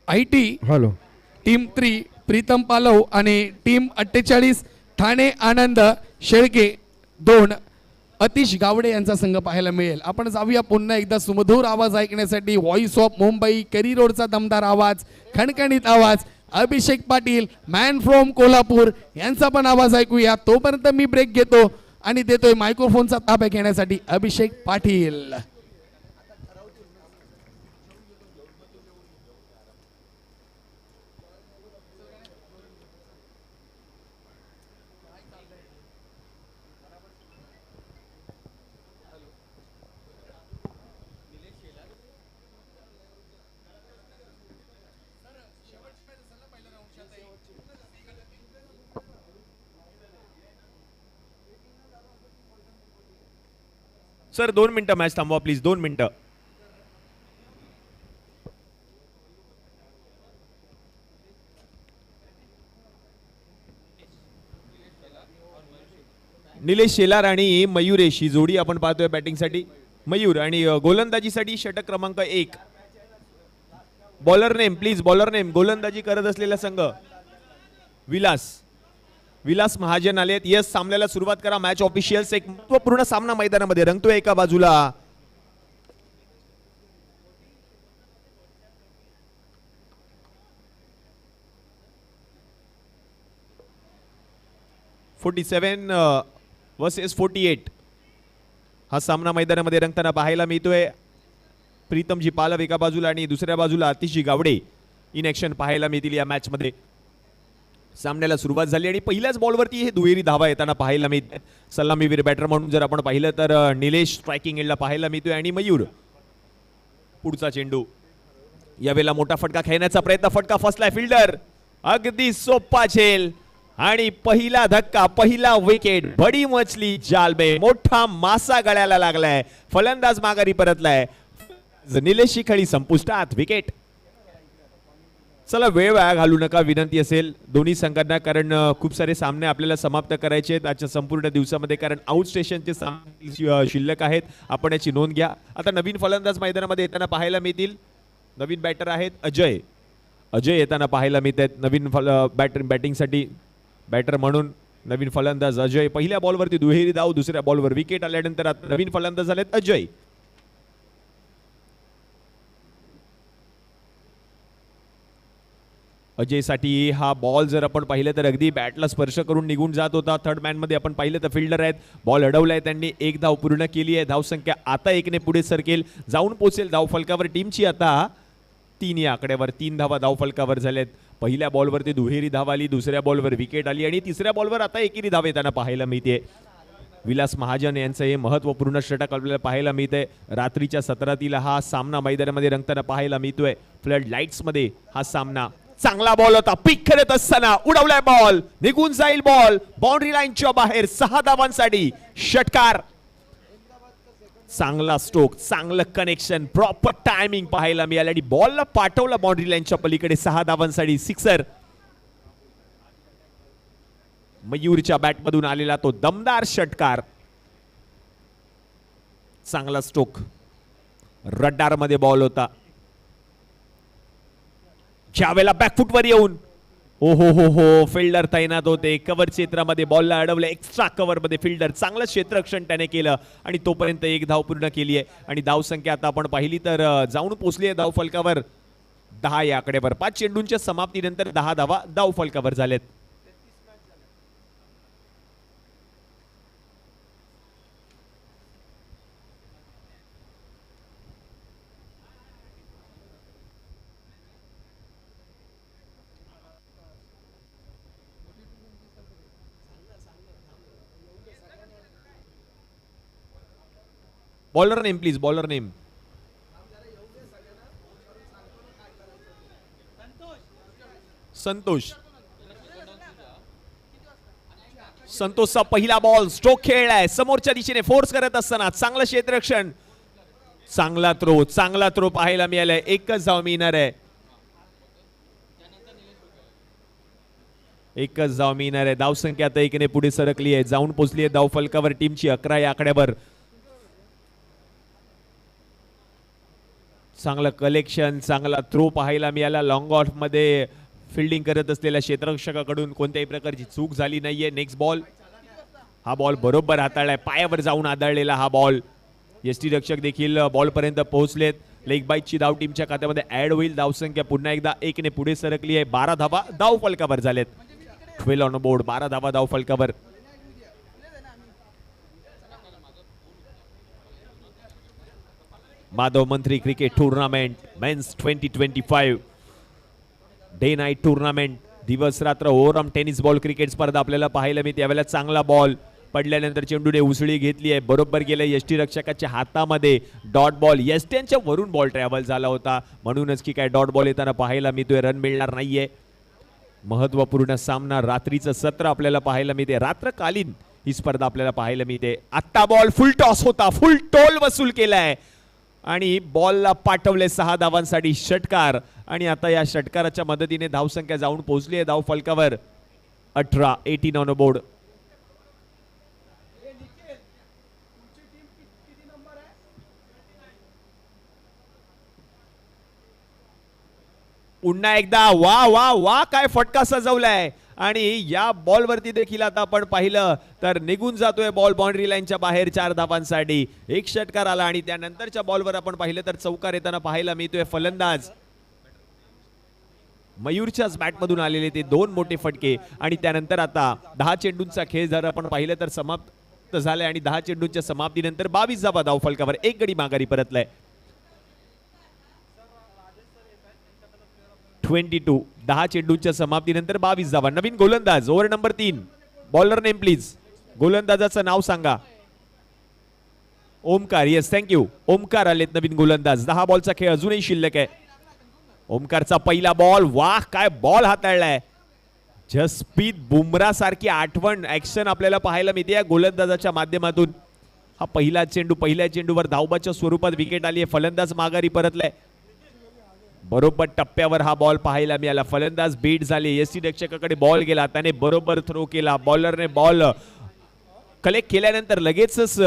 IT hello team 3 Pritam पालव आणि team 48 Thane आनंद शेळके 2 अतिश गावडे यांचा संघ पाहायला मिळेल. आपण जाऊया पुन्हा एकदा सुमधुर आवाज ऐकण्यासाठी. व्हॉइस ऑफ मुंबई करी रोडचा दमदार आवाज, खणखणीत आवाज, अभिषेक पाटील मॅन फ्रॉम कोल्हापूर यांचा पण आवाज ऐकूया. तोपर्यंत मी ब्रेक घेतो आणि देतोय मायक्रोफोनचा ताब्या घेण्यासाठी अभिषेक पाटील. सर 2 मिनिटं मॅच थांबवा प्लीज, 2 मिनिटं. निलेश शेलार आणि मयुरेश ही जोडी आपण पाहतोय बॅटिंगसाठी. मयूर आणि गोलंदाजीसाठी षटक क्रमांक 1. Bowler name please, bowler name. गोलंदाजी करत असलेला संघ विलास महाजन आलेत. यस, सामन्याला सुरुवात करा. मॅच ऑफिशियल्स एक महत्वपूर्ण सामना मैदानामध्ये रंगतोय. एका बाजूला (47 vs 48) हा सामना मैदानामध्ये रंगताना पाहायला मिळतोय. प्रीतमजी पालव एका बाजूला आणि दुसऱ्या बाजूला अतिशजी गावडे इन ऍक्शन पाहायला मिळतील या मॅच मध्ये. सामन्याला सुरुवात झाली आणि पहिल्याच बॉलवरती हे दुहेरी धावा येताना पाहायला मिळतात. सलामीवीर बॅटर म्हणून जर आपण पाहिलं तर निलेश स्ट्रायकिंग एंडला पाहायला मिळतोय आणि मयूर पुढचा चेंडू. यावेळेला मोठा फटका खेळण्याचा प्रयत्न. फटका फसलाय. फिल्डर अगदी सोपा झेल आणि पहिला धक्का, पहिला विकेट. बडी मचली जाल में. मोठा मासा गळ्याला लागलाय. फलंदाज माघारी परतलाय. निलेशची खेळी संपुष्टात. विकेट. चला वेळ वाया घालू नका विनंती असेल दोन्ही संघांना, कारण खूप सारे सामने आपल्याला समाप्त करायचे आहेत आजच्या संपूर्ण दिवसामध्ये, कारण आउट स्टेशनचे सामने शिल्लक आहेत. आपण याची नोंद घ्या. आता नवीन फलंदाज मैदानामध्ये येताना पाहायला मिळतील. नवीन बॅटर आहेत अजय येताना पाहायला मिळत आहेत. नवीन बॅटिंगसाठी बॅटर म्हणून नवीन फलंदाज अजय. पहिल्या बॉलवरती दुहेरी धाव, दुसऱ्या बॉलवर विकेट आल्यानंतर आता नवीन फलंदाज झालेत अजय. अजयसाठी हा बॉल जर आपण पाहिलं तर अगदी बॅटला स्पर्श करून निघून जात होता. थर्ड मॅन मध्ये आपण पाहिलं तर फिल्डर आहेत. बॉल अडवलाय त्यांनी. 1 धाव पूर्ण केली आहे. धावसंख्या आता 1ने पुढे सरकेल, जाऊन पोहोचेल धावफलकावर टीमची. आता 3 या आकड्यावर 3 धावा धावफलकावर झाल्यात. पहिल्या बॉलवरती दुहेरी धाव आली, दुसऱ्या बॉलवर विकेट आली आणि तिसऱ्या बॉलवर आता एकेरी धाव येताना पाहायला मिळते. विलास महाजन यांचं हे महत्वपूर्ण षटक आपल्याला पाहायला मिळतंय. रात्रीच्या 17:30 हा सामना मैदानामध्ये रंगताना पाहायला मिळतोय. फ्लड लाईट्स मध्ये हा सामना. चांगला बॉल होता. पिक करत असताना उडवलाय बॉल. निघून जाईल बॉल बाउंड्री लाईनच्या बाहेर. 6 धावांसाठी षटकार. चांगला स्ट्रोक, चांगलं कनेक्शन, प्रॉपर टायमिंग पाहायला मिळालं आणि बॉलला पाठवला बाउंड्री लाईनच्या पलीकडे. 6 धावांसाठी सिक्सर. मयूरच्या बॅटमधून आलेला तो दमदार षटकार. चांगला स्ट्रोक. रडार मध्ये बॉल होता. ज्यावेळेला बॅकफुटवर येऊन हो फिल्डर तैनात होते. कव्हर क्षेत्रामध्ये बॉलला अडवलं. एक्स्ट्रा कव्हर मध्ये फिल्डर. चांगलं क्षेत्ररक्षण त्याने केलं आणि तोपर्यंत 1 धाव पूर्ण केली आहे. आणि धाव संख्या आता आपण पाहिली तर जाऊन पोहोचली आहे धाव फलकावर 10 या आकड्यावर. 5 चेंडूंच्या समाप्तीनंतर 10 धावा धाव फलकावर झालेत. Bowler name please, bowler name. Santosh. संतोषचा पहिला बॉल. स्ट्रोक खेळलाय समोरच्या दिशेने फोर्स करत असताना. चांगलं क्षेत्ररक्षण. चांगला थ्रो पाहायला मिळालाय. 1च धाव मिळणार आहे. 1च धाव मिळणार आहे. धावसंख्या आता 1ने पुढे सरकली आहे. जाऊन पोहोचली आहे धाव फलकावर टीमची 11 या आकड्यावर. चांगलं कलेक्शन, चांगला थ्रो पाहायला मिळाला. लॉंग ऑफ मध्ये फिल्डिंग करत असलेल्या क्षेत्ररक्षकाकडून कोणत्याही प्रकारची चूक झाली नाहीये. नेक्स्ट बॉल, हा बॉल बरोबर हाताळलाय, पायावर जाऊन आदळलेला हा बॉल. यष्टीरक्षक देखील बॉल पर्यंत पोहोचलेत. लेग बाईटची धाव टीमच्या खात्यामध्ये ऍड होईल. धावसंख्या पुन्हा एकदा 1 ने पुढे सरकली आहे. 12 धावा धाव फलकावर झालेत. 12 ऑन बोर्ड, 12 धावा धाव फलकावर. माधव मंत्री cricket tournament men's 2025 day night tournament, दिवस रात्र ओव्हरआर्म टेनिस बॉल क्रिकेट स्पर्धा आपल्याला पाहायला मिळते. यावेळेला चांगला बॉल पडल्यानंतर चेंडूने उसळी घेतली आहे, बरोबर गेले यष्टीरक्षकाच्या हातामध्ये. डॉट बॉल, यष्ट्यांच्या वरून बॉल ट्रॅव्हल झाला होता, म्हणूनच की काय डॉट बॉल येताना पाहायला मिळतोय. रन मिळणार नाहीये. महत्वपूर्ण सामना, रात्रीचं सत्र आपल्याला पाहायला मिळते. रात्रकालीन ही स्पर्धा आपल्याला पाहायला मिळते. आत्ता बॉल फुल टॉस होता, फुल टोल वसूल केलाय आणि बॉलला पाठवले 6 धावांसाठी षटकार. आणि आता या षटकाराच्या मदतीने धावसंख्या जाऊन पोहोचली आहे धाव फलकावर 18 ऑन बोर्ड. पुन्हा एकदा वा वा वा, काय फटका सजवलाय. आणि या बॉल वरती देखील आता आपण पाहिलं तर निघून जातोय बॉल बाउंड्री लाईनच्या बाहेर 4 धावांसाठी. एक षटकार आला आणि त्यानंतरच्या बॉलवर आपण पाहिलं तर चौकार येताना पाहायला मिळतोय. फलंदाज मयूरच्याच बॅटमधून आलेले ते 2 मोठे फटके. आणि त्यानंतर आता 10 चेंडूंचा खेळ जर आपण पाहिलं तर समाप्त झालाय आणि 10 चेंडूंच्या समाप्तीनंतर 22 धावा धाव फलकावर. 1 गडी माघारी परतलाय. 22, 10 चेंडूंच्या समाप्तीनंतर 22 धावा. नवीन गोलंदाज over number 3. Bowler name please. गोलंदाजाचं नाव सांगा. ओमकार. Yes, thank you. ओमकार आलेत नवीन गोलंदाज. 10 बॉलचा खेळ अजूनही शिल्लक आहे. ओमकारचा पहिला बॉल, वाह काय बॉल हाताळलाय. जसप्रीत बुमराह सारखी आठवण ऍक्शन आपल्याला पाहायला मिळते या गोलंदाजाच्या माध्यमातून. हा पहिला चेंडू, पहिल्या चेंडूवर धावबाच्या स्वरूपात विकेट आली आहे. फलंदाज माघारी परतलाय. बरोबर टप्प्यावर हा बॉल पाहायला मिळाला. फलंदाज बीट झाले. यष्टीरक्षकाकडे बॉल गेला, त्याने बरोबर थ्रो केला. बॉलरने बॉल कलेक्ट केल्यानंतर लगेचच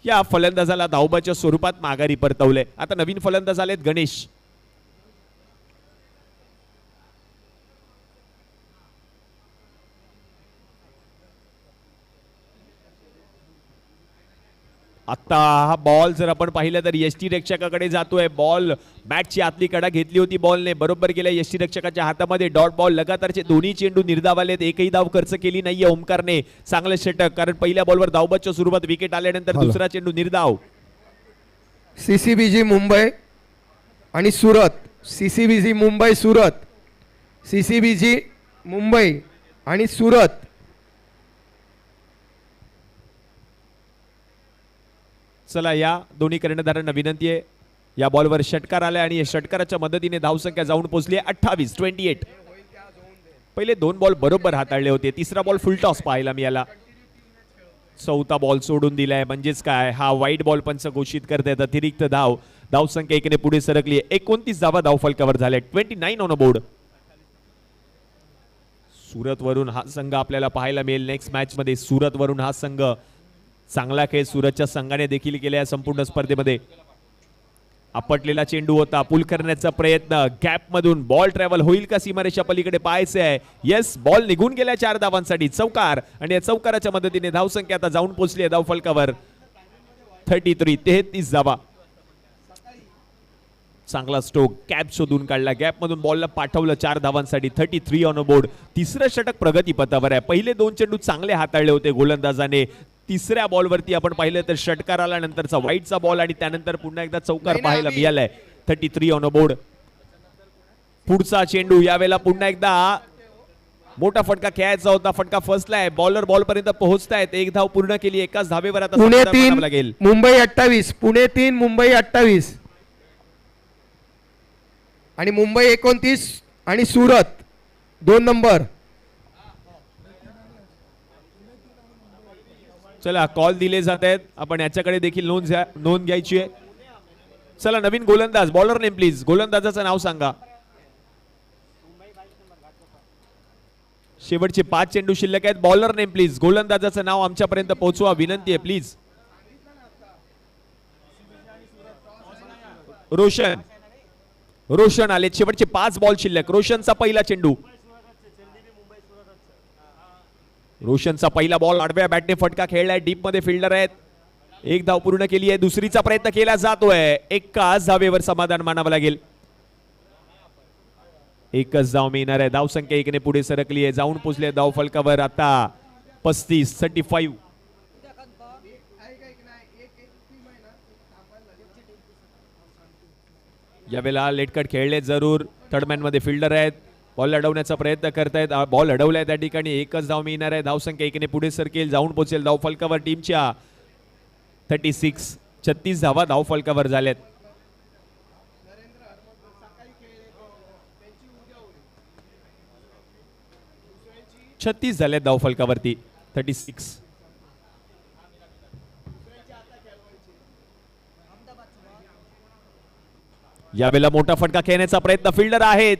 या फलंदाजाला धावबाच्या स्वरूपात माघारी परतवले. आता नवीन फलंदाज आलेत गणेश. आता हा बॉल जर आपण पाहिलं तर यष्टीरक्षकाकडे जातोय. बॉल बॅटची आतली कडा घेतली होती बॉलने, बरोबर गेल्या यष्टीरक्षकाच्या हातामध्ये. डॉट बॉल, लगातारचे दोन्ही चेंडू निर्धाव आलेत. एकही धाव खर्च केली नाहीये ओमकारने. चांगलं षटक, कारण पहिल्या बॉलवर धावबाच्या सुरुवात विकेट आल्यानंतर दुसरा चेंडू निर्धाव. सीसीबीजी मुंबई आणि सुरत. सीसीबीजी मुंबई सुरत. सीसीबीजी मुंबई आणि सुरत. चला, या दोन्ही कर्णधारांना विनंती आहे. या बॉलवर षटकार आलाय आणि या षटकाराच्या मदतीने धावसंख्या जाऊन पोहोचली आहे 28. पहिले 2 बॉल बरोबर हाताळले होते. तिसरा बॉल फुल टॉस पाहायला मिळाला. चौथा बॉल सोडून दिलाय, म्हणजेच काय, हा वाईट बॉल पंच घोषित करतायत. अतिरिक्त धाव. धावसंख्या 1 ने पुढे सरकली आहे. 29 धावा धाव फलकावर झाल्या. 29 ऑन बोर्ड. सुरत वरून हा संघ आपल्याला पाहायला मिळेल नेक्स्ट मॅच मध्ये. सुरत वरून हा संघ चांगला खेळ सुरतच्या संघाने देखील केला या संपूर्ण स्पर्धेमध्ये. आपटलेला चेंडू होता, पुल करण्याचा प्रयत्न. गॅप मधून बॉल ट्रॅव्हल होईल का सीमारेषा पलीकडे पाहायचे आहे. येस, बॉल निघून गेल्या 4 धावांसाठी. चौकार. आणि या चौकाराच्या मदतीने धावसंख्या आता जाऊन पोहोचली आहे धाव फलकावर 33 धावा. चांगला स्ट्रोक, कॅप शोधून काढला. गॅप मधून बॉलला पाठवलं 4 धावांसाठी. 33 ऑन बोर्ड. तिसरं षटक प्रगतीपथावर आहे. पहिले 2 चेंडू चांगले हाताळले होते गोलंदाजाने. तिसऱ्या बॉलवरती आपण पाहिलं तर षटकार आला, नंतरचा वाईटचा बॉल आणि त्यानंतर पुन्हा एकदा चौकार पाहायला मिळालाय. 33 ऑन बोर्ड. पुढचा चेंडू, यावेळेला पुन्हा एकदा मोठा फटका खेळायचा होता. फटका फसलाय. बॉलर बॉल पर्यंत पोहोचतायत. 1 धाव पूर्ण केली. एकाच धावेवर आता पुणे समाधान 3 मानावं लागेल. मुंबई 28. पुणे 3 मुंबई 28. आणि मुंबई 29 आणि सुरत 2 नंबर. चला, कॉल दिले जात आहेत. आपण याच्याकडे देखील नोंद घ्यायची आहे. चला, नवीन गोलंदाज. Bowler name please. गोलंदाजाचं नाव सांगा. शेवटचे 5 चेंडू शिल्लक आहेत. Bowler name please. गोलंदाजाचं नाव आमच्यापर्यंत पोहोचवा, विनंती आहे प्लीज. रोशन आले, शेवटचे 5 बॉल शिल्लक. रोशनचा पहिला चेंडू, रोशनचा पहिला बॉल आडव्या बॅटने फटका खेळलाय. डीप मध्ये फिल्डर आहेत. एक धाव पूर्ण केली आहे. दुसरीचा प्रयत्न केला जातोय. एकाच धावेवर समाधान मानावं लागेल. एकच धाव मिळणार आहे. धाव संख्या 1 ने पुढे सरकली आहे. जाऊन पोचले धाव फलकावर आता 35. यावेळेला लेटकट खेळले जरूर. थर्डमॅन मध्ये फिल्डर आहेत. बॉल अडवण्याचा प्रयत्न करतायत. बॉल अडवलाय त्या ठिकाणी. एकच धाव मिळणार आहे. धाव संख्या 1 ने पुढे सरकेल. जाऊन पोचेल धाव फलकावर टीमच्या 36 धावा धाव फलकावर झाल्यात. छत्तीस झाल्यात धाव फलकावरती. 36. यावेळेला मोठा फटका खेळण्याचा प्रयत्न फिल्डर आहेत.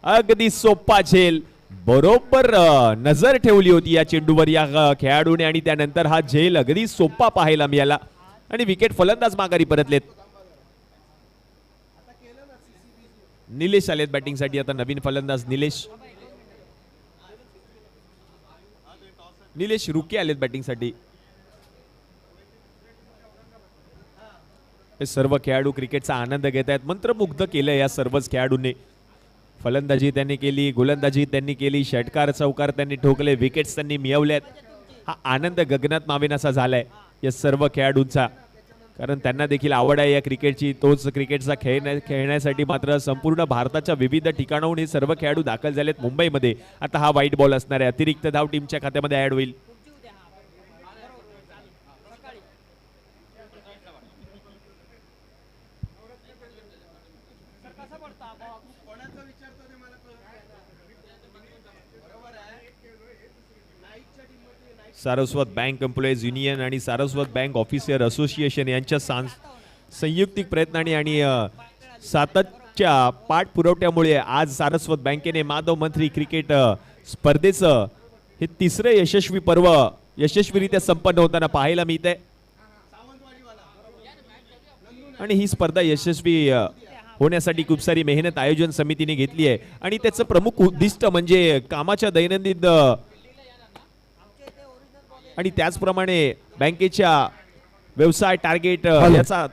अगदी सोपा झेल. बरोबर नजर ठेवली होती या चेंडूवर या खेळाडूने आणि त्यानंतर हा झेल अगदी सोपा पाहायला मिळाला आणि विकेट फलंदाज माघारी परतलेत. निलेश आलेत बॅटिंगसाठी. आता नवीन फलंदाज निलेश रुके आलेत बॅटिंगसाठी. हे सर्व खेळाडू क्रिकेटचा आनंद घेत आहेत. मंत्रमुग्ध केलं या सर्वच खेळाडूंनी. फलंदाजी त्यांनी केली, गोलंदाजी त्यांनी केली, षटकार चौकार त्यांनी ठोकले, विकेट्स त्यांनी मिळवल्यात. हा आनंद गगनात मावेनासा झालाय या सर्व खेळाडूंचा, कारण त्यांना देखील आवड आहे या क्रिकेटची. तोच क्रिकेटचा खेळण्यासाठी मात्र संपूर्ण भारताच्या विविध ठिकाणाहून हे सर्व खेळाडू दाखल झालेत मुंबईमध्ये. आता हा वाईट बॉल असणार आहे. अतिरिक्त धाव टीमच्या खात्यामध्ये ऍड होईल. सारस्वत बँक एम्प्लॉईज युनियन आणि सारस्वत बँक ऑफिसर असोसिएशन यांच्या संयुक्तिक प्रयत्नाने आणि सातत्याच्या पाठपुरवठ्यामुळे आज सारस्वत बँकेने माधव मंत्री क्रिकेट स्पर्धेचं हे तिसरे यशस्वी पर्व यशस्वीरित्या संपन्न होताना पाहायला मिळतंय. आणि ही स्पर्धा यशस्वी होण्यासाठी खूप सारी मेहनत आयोजन समितीने घेतली आहे आणि त्याचं प्रमुख उद्दिष्ट म्हणजे कामाच्या दैनंदिन आणि त्याचप्रमाणे बँकेच्या व्यवसाय टार्गेट याचा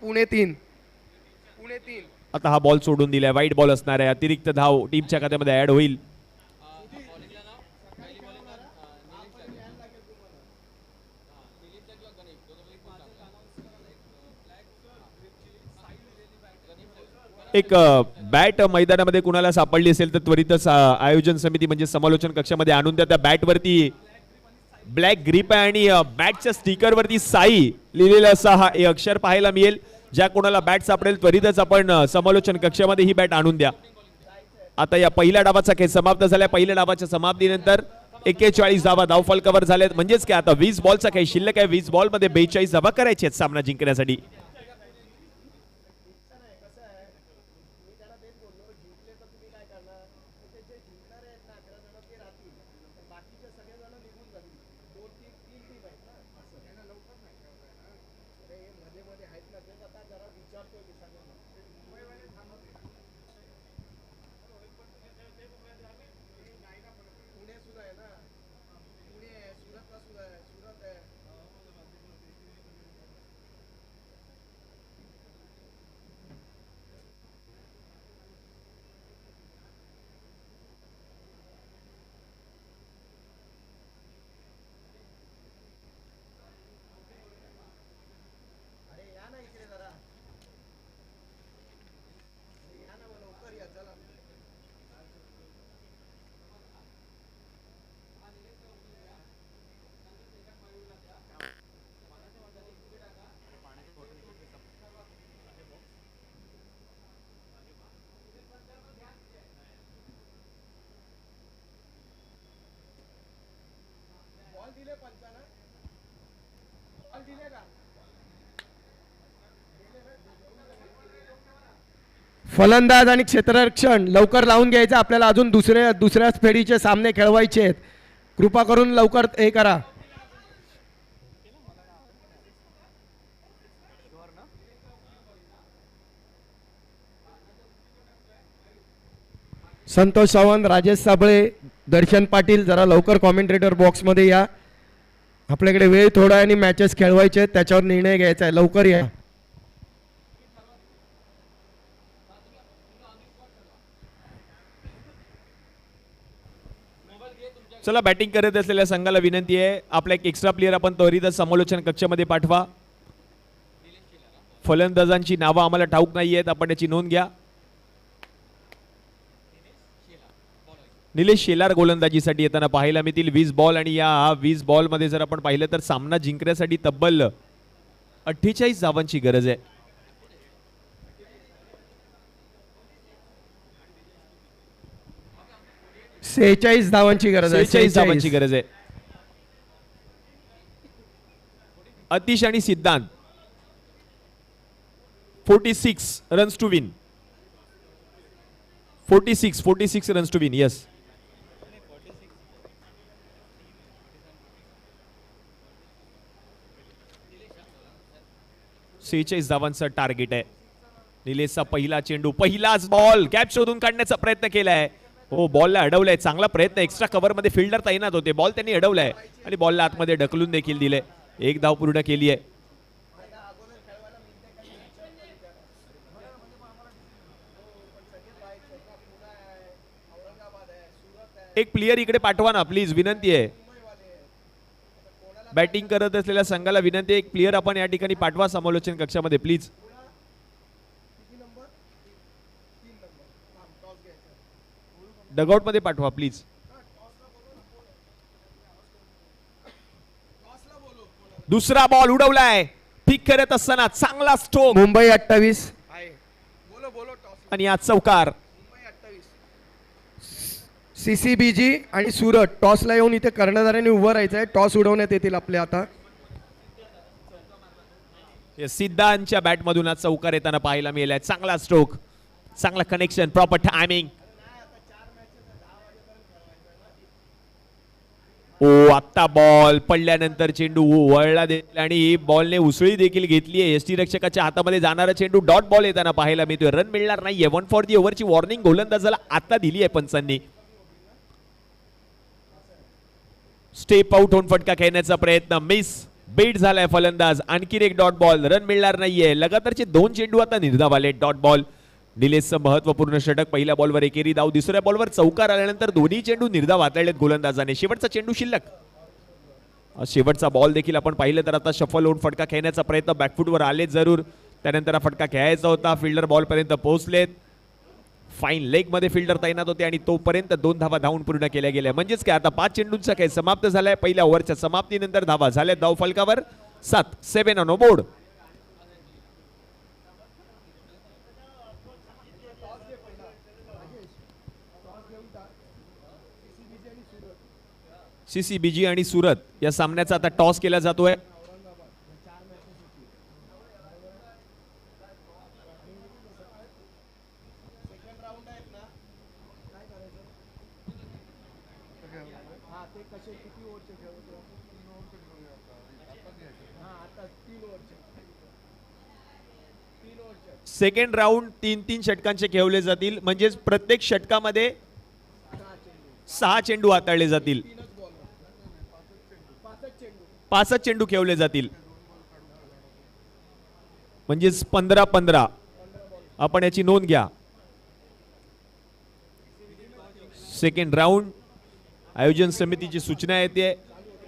पुणे 3. आता हा बॉल सोडून दिलाय. वाईट बॉल असणार आहे. अतिरिक्त धाव टीमच्या खात्यामध्ये ऍड होईल. एक बॅट मैदानामध्ये कुणाला सापडली असेल तर त्वरितच आयोजन समिती म्हणजे समालोचन कक्षामध्ये आणून त्या बॅट वरती ब्लॅक ग्रिप आहे आणि बॅटच्या स्टिकर वरती साई लिहिलेला असा हा अक्षर पाहायला मिळेल. ज्या कोणाला बॅट सापडेल त्वरितच आपण समालोचन कक्षामध्ये ही बॅट आणून द्या. आता या पहिल्या डावाचा खेळ समाप्त झाला. पहिल्या डावाच्या समाप्तीनंतर 41 धावा धाव फलकावर झाल्यात. म्हणजेच काय आता 20 बॉलचा काही शिल्लक आहे. 20 बॉल मध्ये 42 धावा करायचे आहेत सामना जिंकण्यासाठी. फलंदाज आणि क्षेत्ररक्षण लवकर लावून घ्यायचं. आपल्याला अजून दुसऱ्या फेरीचे सामने खेळवायचे आहेत. कृपा करून लवकर हे करा. संतोष सावंत, राजेश साबळे, दर्शन पाटील जरा लवकर कॉमेंटेटर बॉक्समध्ये या. आपल्याकडे वेळ थोडा आहे आणि मॅचेस खेळवायचे आहेत, त्याच्यावर निर्णय घ्यायचा आहे. लवकर या. चला बॅटिंग करत असलेल्या संघाला विनंती आहे, आपला एक एक्स्ट्रा प्लेअर आपण त्वरितच समालोचन कक्षामध्ये पाठवा. फलंदाजांची नावं आम्हाला ठाऊक नाहीयेत, आपण याची नोंद घ्या. निलेश शेलार गोलंदाजीसाठी येताना पाहायला मिळतील 20 बॉल आणि या 20 बॉल मध्ये जर आपण पाहिलं तर सामना जिंकण्यासाठी तब्बल 48 धावांची गरज आहे. सेहेचाळीस धावांची गरज आहे. 46 धावांची गरज आहे. अतिश आणि Siddhant 46 runs to win. 46 runs to win. Yes, 46 धावांचं टार्गेट आहे. निलेशचा पहिला चेंडू, पहिलाच बॉल, गॅप शोधून काढण्याचा प्रयत्न केलाय. हो, बॉलला अडवलाय. चांगला प्रयत्न. एक्स्ट्रा कव्हर मध्ये फिल्डर तैनात होते, बॉल त्यांनी अडवलाय आणि बॉलला आतमध्ये ढकलून देखील दिले. एक धाव पूर्ण केली आहे. एक प्लेयर इकडे पाठवा ना प्लीज, विनंती आहे. बॅटिंग करत असलेल्या संघाला विनंती आहे, एक प्लेयर आपण या ठिकाणी पाठवा समालोचन कक्षामध्ये प्लीज. डगआउट मध्ये पाठवा प्लीज. दुसरा बॉल उडवलाय, ठीक करत असताना चांगला स्ट्रोक मुंबई 28. आणि आज चौकार. सीसीबीजी आणि सुरत टॉसला येऊन इथे कर्णधारांनी उभं राहायचं आहे. टॉस उडवण्यात येतील आपले आता. सिद्धांतच्या बॅट मधून आज चौकार येताना पाहायला मिळालाय. चांगला स्ट्रोक, चांगला कनेक्शन, प्रॉपर टायमिंग. ओ, आता बॉल पडल्यानंतर चेंडू वळला देखील आणि बॉलने उसळी देखील घेतली आहे. यष्टी रक्षकाच्या हातामध्ये जाणारा चेंडू डॉट बॉल येताना पाहायला मिळतोय. रन मिळणार नाहीये. 1 फॉर दी ओव्हरची वॉर्निंग गोलंदाजाला आता दिली आहे पंचांनी. स्टेप आउट होऊन फटका खेळण्याचा प्रयत्न मिस. बेट झालाय फलंदाज. आणखी एक डॉट बॉल. रन मिळणार नाहीये. लगातारचे 2 चेंडू आता निर्धाव आले. Dot ball. निलेशचं महत्वपूर्ण षटक. पहिल्या बॉलवर एकेरी धाव, दुसऱ्या बॉलवर चौकार आल्यानंतर दोन्ही चेंडू निर्धाव हाताळलेत गोलंदाजाने. शेवटचा चेंडू शिल्लक. शेवटचा बॉल देखील आपण पाहिलं तर आता शफल होऊन फटका खेळण्याचा प्रयत्न. बॅकफुटवर आले जरूर, त्यानंतर हा फटका खेळायचा होता. फिल्डर बॉल पर्यंत पोहोचलेत. फाईन लेग मध्ये फिल्डर तैनात होते आणि तोपर्यंत 2 धावा धावून पूर्ण केल्या गेल्या. म्हणजेच काय, आता 5 चेंडूंचा खेळ समाप्त झालाय. पहिल्या ओव्हरच्या समाप्तीनंतर धावा झाल्या धाव फलकावर 7. 7 ऑन बोर्ड. सीसीबीजी आणि सुरत या सामन्याचा आता टॉस केला जातोय. सेकंड राऊंड 3-3 षटकांचे खेळवले जातील. म्हणजेच प्रत्येक षटकामध्ये 6 चेंडू हाताळले जातील. 5 चेंडू खेळवले जातील. म्हणजेच 15-15. आपण याची नोंद घ्या. सेकंड राऊंड आयोजन समितीची सूचना येते.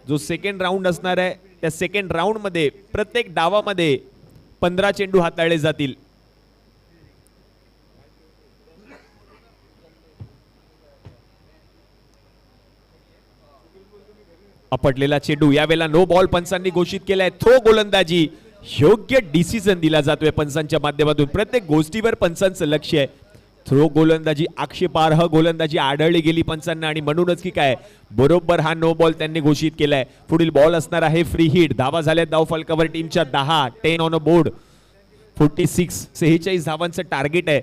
जो सेकंड राऊंड असणार आहे त्या सेकंड राऊंड मध्ये प्रत्येक डावामध्ये 15 चेंडू हाताळले जातील. आपटलेला चेंडू, यावेळेला नो बॉल पंचांनी घोषित केलाय. थ्रो गोलंदाजी, योग्य डिसिजन दिला जातोय पंचांच्या माध्यमातून. प्रत्येक गोष्टीवर पंचांचं लक्ष आहे. थ्रो गोलंदाजी आक्षेपार्ह गोलंदाजी आढळली गेली पंचांना आणि म्हणूनच की काय बरोबर हा नो बॉल त्यांनी घोषित केलाय. पुढील बॉल असणार आहे फ्री हिट. धावा झाल्या धाव फलकावर टीमच्या 10. 10 ऑन अ बोर्ड. 46. 46 धावांचं टार्गेट आहे.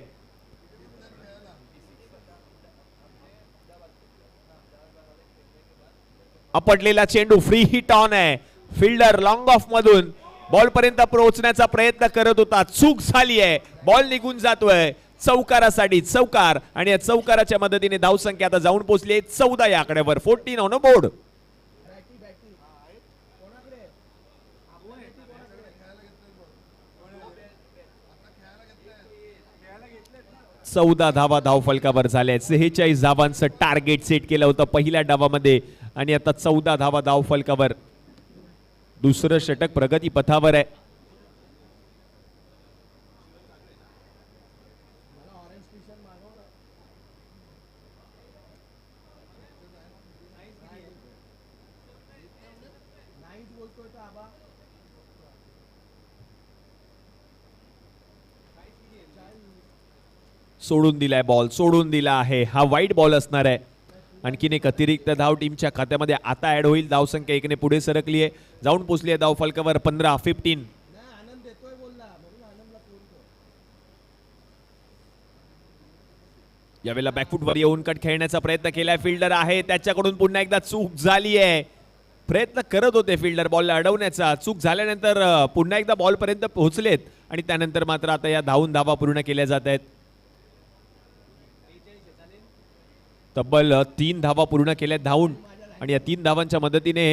आपटलेला चेंडू फ्री हिट ऑन आहे. फिल्डर लॉंग ऑफ मधून बॉल पर्यंत पोहोचण्याचा प्रयत्न करत होता. चूक झाली आहे. बॉल निघून जातोय. चौकारासाठी चौकार आणि या चौकाराच्या मदतीने धावसंख्या आता जाऊन पोहोचली 14 या आकड्यावर. 14 ऑन बोर्ड. चौदा धावा धावफलकावर झाल्या. 46 धावांचं टार्गेट सेट केलं होतं पहिल्या डावामध्ये आणि आता 14 धावा धावफलकावर. दुसरं षटक प्रगती पथावर आहे. सोडून दिलाय बॉल, सोडून दिला आहे. हा वाईट बॉल असणार आहे. आणखीन एक अतिरिक्त धाव टीमच्या खात्यामध्ये आता ऍड होईल. धावसंख्या 1 ने पुढे सरकली आहे, जाऊन पोहोचली आहे धाव फलकावर 15-15. यावेळेला बॅकफुटवर येऊन कट खेळण्याचा प्रयत्न केलाय. फिल्डर आहे, त्याच्याकडून पुन्हा एकदा चूक झाली आहे. प्रयत्न करत होते फिल्डर बॉलला अडवण्याचा. चूक झाल्यानंतर पुन्हा एकदा बॉल पर्यंत पोहोचलेत आणि त्यानंतर मात्र आता या धावा पूर्ण केल्या जात आहेत. तब्बल 3 धावा पूर्ण केल्यात धावून आणि या 3 धावांच्या मदतीने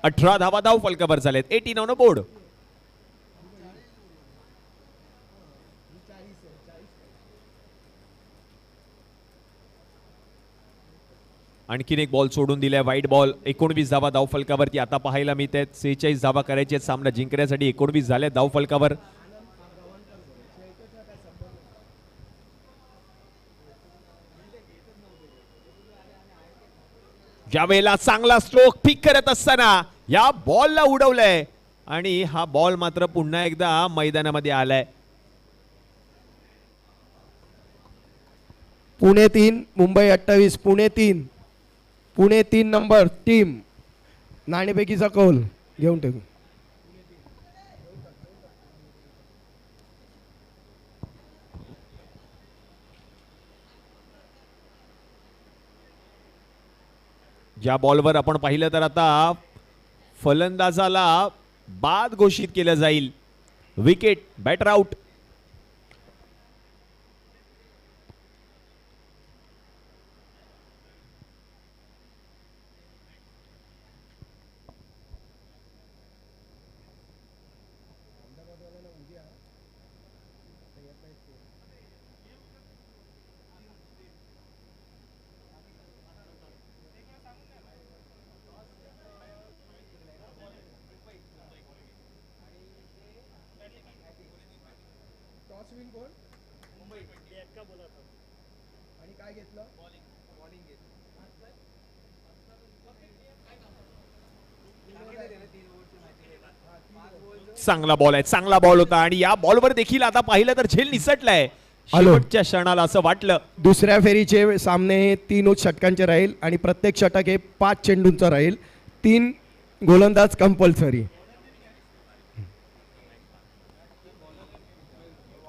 18 धावा धाव फलकावर झालेत. 18 ऑन बोर्ड. आणखीन एक बॉल सोडून दिलाय, वाईट बॉल. 19 धावा धाव फलकावरती आता पाहायला मिळत आहेत. 46 धावा करायचे आहेत सामना जिंकण्यासाठी. 19 झाले धाव फलकावर. ज्यावेळेला चांगला स्ट्रोक पिक करत असताना या बॉलला उडवलंय आणि हा बॉल मात्र पुन्हा एकदा मैदानामध्ये आलाय. पुणे 3 मुंबई 28. Pune 3 number team. नाणेफेकीचा कौल घेऊन टाकू. ज्या बॉलवर आपण पाहिलं तर आता फलंदाजाला बाद घोषित केलं जाईल. Wicket, batter out. चांगला बॉल आहे, चांगला बॉल होता आणि या बॉलवर देखील आता पाहिलं तर झेल निसटलाय. शेवटच्या क्षणाला असं वाटलं. दुसऱ्या फेरीचे सामने हे 3 षटकांचे राहील आणि प्रत्येक षटक हे 5 चेंडूंचं राहील. 3 गोलंदाज कंपल्सरी.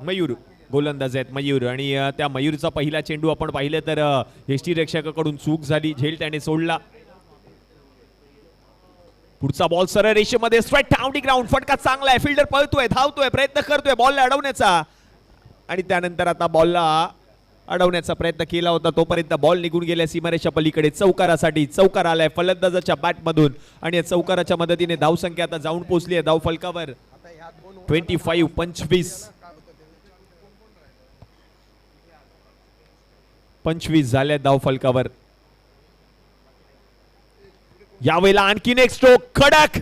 मयूर गोलंदाज आहेत, मयूर. आणि त्या मयूरचा पहिला चेंडू आपण पाहिलं तर यष्टीरक्षकाकडून चूक झाली, झेल त्याने सोडला. पुढचा बॉल सरळ रेषेमध्ये स्ट्राइक डाउन दी ग्राउंड. फटका चांगला आहे, फिल्डर पळतोय, धावतोय, प्रयत्न करतोय बॉलला अडवण्याचा आणि त्यानंतर आता बॉलला अडवण्याचा प्रयत्न केला होता, तोपर्यंत बॉल निघून गेल्या सीमारेषा पलीकडे. चौकारासाठी चौकार आलाय फलंदाजाच्या बॅटमधून आणि या चौकाराच्या मदतीने धावसंख्या आता जाऊन पोहोचली आहे धाव फलकावर 25 झाल्या धाव फलकावर. यावेळेला आणखीन एक स्ट्रोक, कडक.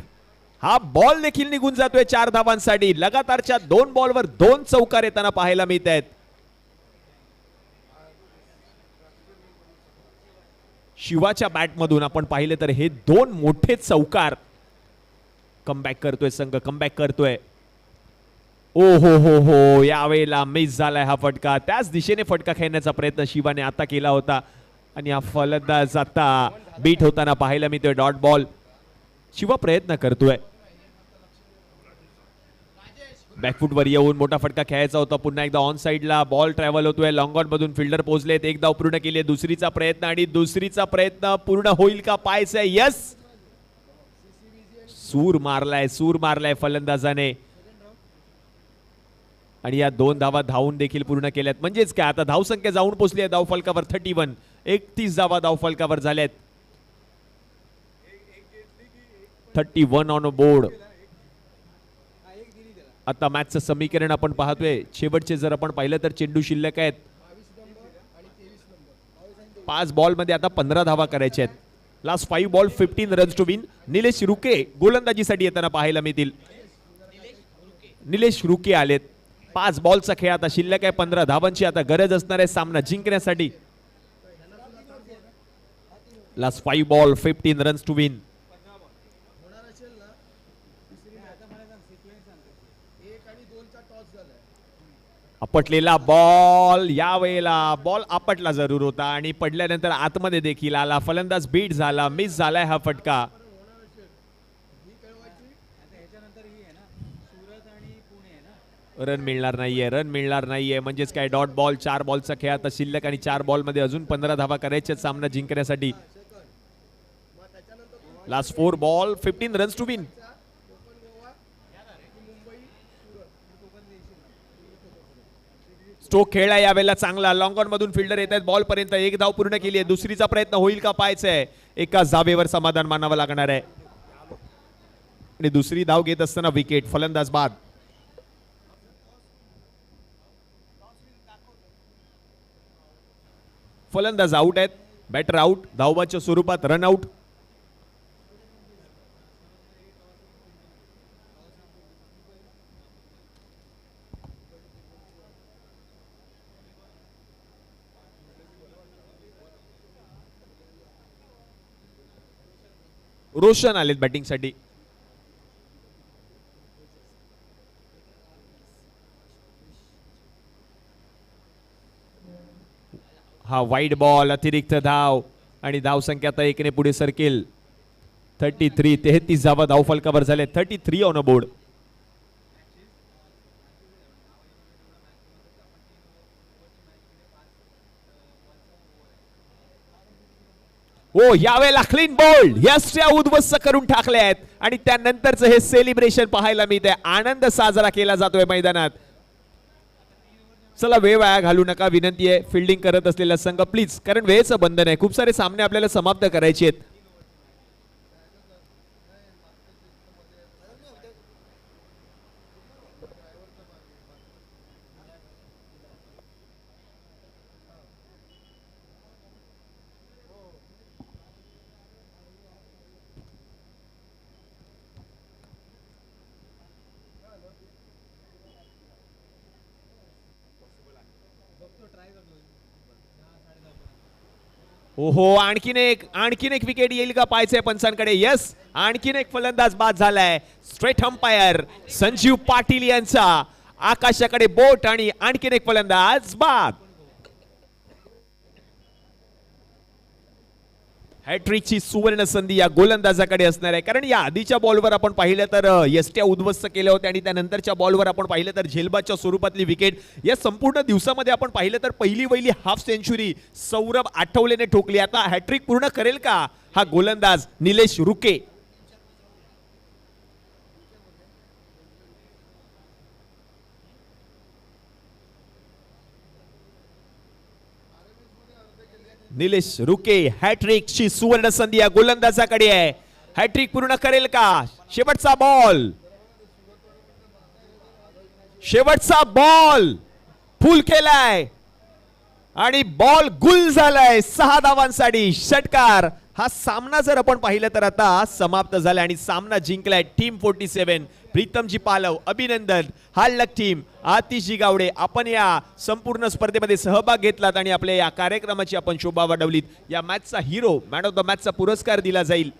हा बॉल देखील निघून जातोय 4 धावांसाठी. लगातारच्या 2 बॉलवर 2 चौकार येताना पाहायला मिळत आहेत. शिवाच्या बॅटमधून आपण पाहिले तर हे 2 मोठे चौकार. कमबॅक करतोय संघ, कमबॅक करतोय. ओ हो हो हो, यावेळेला मिस झालाय हा फटका. त्याच दिशेने फटका खेळण्याचा प्रयत्न शिवाने आता केला होता आणि हा फलंदाज आता बीट होताना पाहायला मिळतोय. Dot ball. शिवा प्रयत्न करतोय, बॅकफुटवर येऊन मोठा फटका खेळायचा होता. पुन्हा एकदा ऑन साइडला बॉल ट्रॅव्हल होतोय. लॉंग ऑन मधून फिल्डर पोहोचलेत. एक धाव पूर्ण केली. दुसरीचा प्रयत्न आणि दुसरीचा प्रयत्न पूर्ण होईल का? पाहायचंय. यस, सूर मारलाय फलंदाजाने. आणि या 2 धावा धावून देखील पूर्ण केल्यात. म्हणजेच काय आता धावसंख्या जाऊन पोहोचली आहे धावफलकावर 31. 31 धावा धावफलकावर झाल्यात. 31 ऑन बोर्ड. आता मॅचचं समीकरण आपण पाहतोय. शेवटचे जर आपण पाहिलं तर चेंडू शिल्लक आहेत. 5 बॉल मध्ये आता 15 धावा करायच्या आहेत. Last 5 ball 15 runs to win. Nilesh Ruke गोलंदाजीसाठी येताना पाहायला मिळतील. निलेश रुके आलेत. 5 बॉलचा खेळ आता शिल्लक आहे. 15 धावांची आता गरज असणार आहे सामना जिंकण्यासाठी. Last 5 ball 15 runs to win. आपटलेला बॉल, या वेळेला बॉल आपटला जरूर होता आणि पडल्यानंतर आतमध्ये देखील आला. फलंदाज बीट झाला, मिस झालाय हा फटका. रन मिळणार नाहीये, रन मिळणार नाहीये. म्हणजेच काय डॉट बॉल. 4 बॉलचा खेळ आता शिल्लक आणि 4 बॉल मध्ये अजून 15 धावा करायच्या सामना जिंकण्यासाठी. Last 4 ball 15 runs to win. Stroke खेळला यावेळेला चांगला. लॉंग ऑन मधून फिल्डर येत आहेत बॉल पर्यंत. 1 धाव पूर्ण केली आहे. दुसरीचा प्रयत्न होईल का पाहायचंय. एकाच धावेवर समाधान मानावं लागणार आहे. आणि दुसरी धाव घेत असताना विकेट. फलंदाज बाद. फलंदाज आउट आहेत. Batter out. धावबाच्या स्वरूपात रन आउट. रोशन आलेत बॅटिंग साठी. हा वाईड बॉल, अतिरिक्त धाव आणि धाव संख्या आता 1 ने पुढे सरकेल. 33 धावा धाव फलकावर झाले. 33 ऑन बोर्ड. हो यावेळेला क्लीन बोल्ड. यस्ट्या उद्ध्वस्त करून टाकले आहेत आणि त्यानंतरच हे सेलिब्रेशन पाहायला मिळते. आनंद साजरा केला जातोय मैदानात. चला वेळ वाया घालू नका विनंती आहे फिल्डिंग करत असलेला संघ प्लीज, कारण वेळेचं बंधन आहे. खूप सारे सामने आपल्याला समाप्त करायचे आहेत. ओहो आणखीन एक विकेट येईल का पाहायचंय पंचांकडे. यस आणखीन एक फलंदाज बाद झालाय. स्ट्रेट अंपायर संजीव पाटील यांचा. आकाशाकडे बोट आणि आणखीन एक फलंदाज बाद. हॅट्रिकची सुवर्ण संधी या गोलंदाजाकडे असणार आहे, कारण या आधीच्या बॉलवर आपण पाहिलं तर यष्ट्या उद्ध्वस्त केल्या होत्या आणि त्यानंतरच्या बॉलवर आपण पाहिलं तर झेलबादच्या स्वरूपातली विकेट. या संपूर्ण दिवसामध्ये आपण पाहिलं तर पहिली हाफ सेंचुरी सौरभ आठवलेने ठोकली. आता हॅट्रिक पूर्ण करेल का हा गोलंदाज निलेश रुके. निलेश रुके हॅट्रिकची सुवर्ण संधी या गोलंदाजाकडे आहे. हॅट्रिक पूर्ण करेल का. शेवटचा बॉल फुल केलाय आणि बॉल गुल झालाय. 6 धावांसाठी षटकार. हा सामना जर आपण पाहिलं तर आता समाप्त झाला आणि सामना जिंकलाय टीम 47. प्रीतमजी पालव अभिनंदन. हालक टीम आतिशजी गावडे आपण या संपूर्ण स्पर्धेमध्ये सहभाग घेतलात आणि आपल्या या कार्यक्रमाची आपण शोभा वाढवलीत. या मॅचचा हिरो मॅन ऑफ द मॅचचा पुरस्कार दिला जाईल.